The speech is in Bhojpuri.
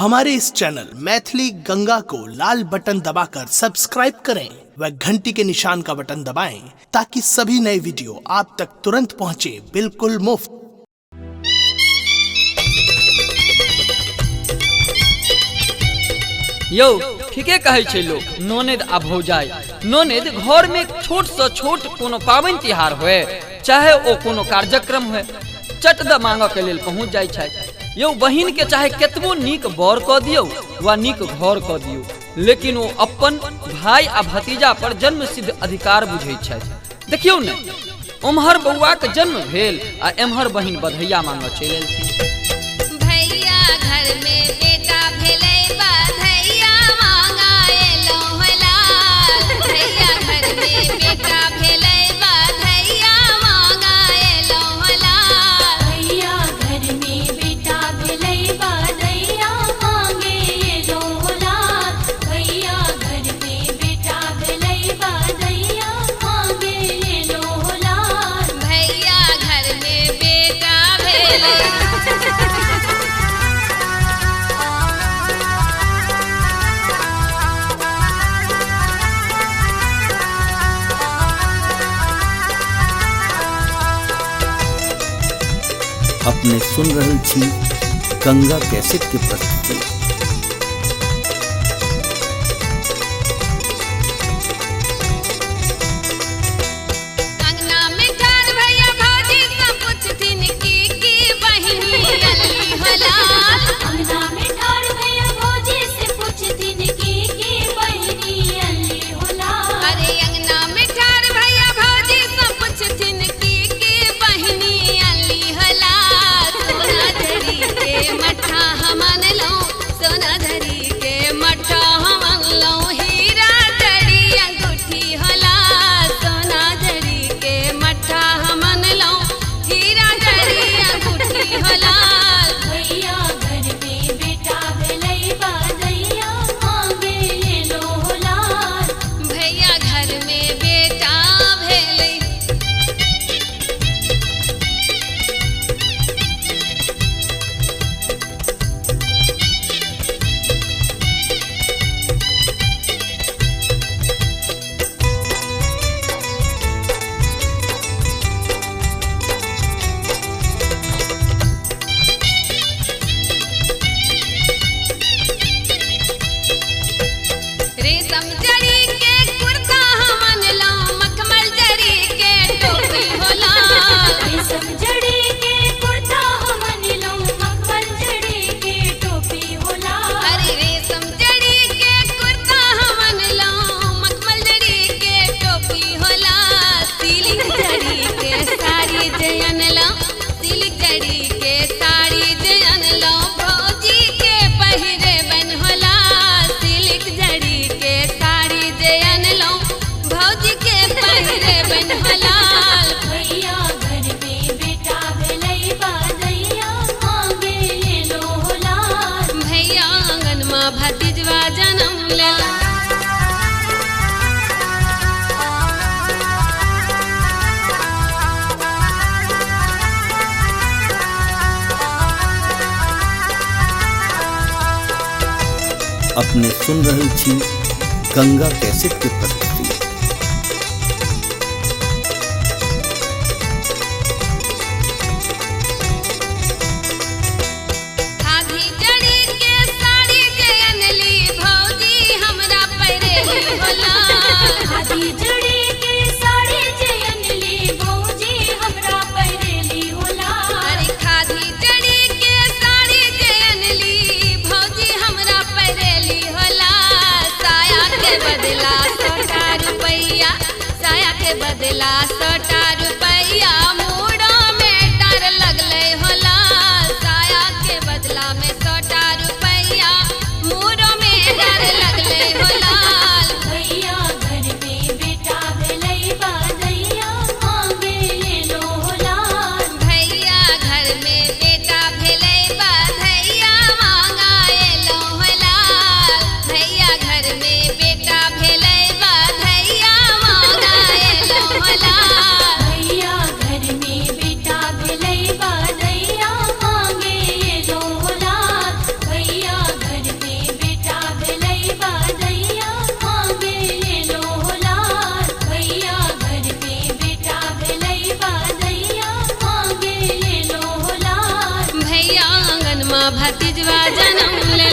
हमारे इस चैनल मैथिली गंगा को लाल बटन दबाकर सब्सक्राइब करें व घंटी के निशान का बटन दबाएं ताकि सभी नए वीडियो आप तक तुरंत पहुंचे बिल्कुल मुफ्त। यौ ठीके कहै छै लोग, ननद आ भौजाई। ननद घर में छोट से छोट कोनो पावन तिहार होए चाहे ओ कोनो कार्यक्रम होए चट द मांग के लेल पहुंच जाय छै। यौ बहिन के चाहे केतबो नीक बर क दियौ वा नीक घर क दियौ, लेकिन ओ अपन भाई आ भतीजा पर जन्म सिद्ध अधिकार बुझै छै। देखियौ ने, उम्हर बौआ के जन्म भेल आ एम्हर बहिन बधैया मांग चलि एलथिन। भैया घर में बेटा भेलै बधैया मांगा एलौ होला। भैया घर में बेटा भेलै बधैया मांगा एलौ होला। भैया घर में बेटा भेलै बधैया मांगे एलौ होला। भैया घर में बेटा भेलै बधैया मांगे एलौ होला। भैया घर में बेटा भेलै अपने सुन रहल छी गंगा कैसेट के प्रस्तुति। अंगना में ठाड़ भैया भौजी सब पूछथिन की बहिनी अल्ली होला। अंगना में ठाड़ भैया भौजी से पूछथिन की बहिनी अल्ली होला। अरे अंगना में ठाड़ भैया भौजी सब पूछथिन की बहिनी अल्ली होला। सोना धरी के मठा हमन लो, सोना धरी के मठा हमन लो, हीरा धरी अंगूठी होला। सोना धरी के मठा हमन लो, हीरा धरी अंगूठी होला। भैया घर में बेटा भेलै बधैया मांगे एलौ होला। भैया घर में बेटा भेलै रेशम जरी के कुर्ता हमन लो, मखमल जरी के टोपी होला। रेशम जड़ी के कुर्ता हमन लो, मखमल जड़ी के टोपी होला। अरे रेशम जरी के कुर्ता हमन लो, मखमल जरी के टोपी होला। सिल्क जरी के साड़ी जयन लो, सिल्क जरी के साड़ी जयन लो, भौजी के पहिरे बन होला। सिल्क जरी के साड़ी जयन लो, भौजी के पहिरे बन होला। भैया घर में बेटा भेलै बधैया मांगे एलौ होला। भैया आंगन में भतीजवा जन्म लेला। अपने सुन रहल छी गंगा कैसेट के प्रस्तुति। खादी जड़ी के साड़ी जयन ली, भौजी हमरा पहिरेली होला। खादी जड़ी के साड़ी जयन ली, भौजी हमरा पहिरेली होला। अरे खादी जड़ी के साड़ी जयन ली, भौजी हमरा पहिरेली होला। साया के बदला सोटा मामा भतीजवा जन्म ले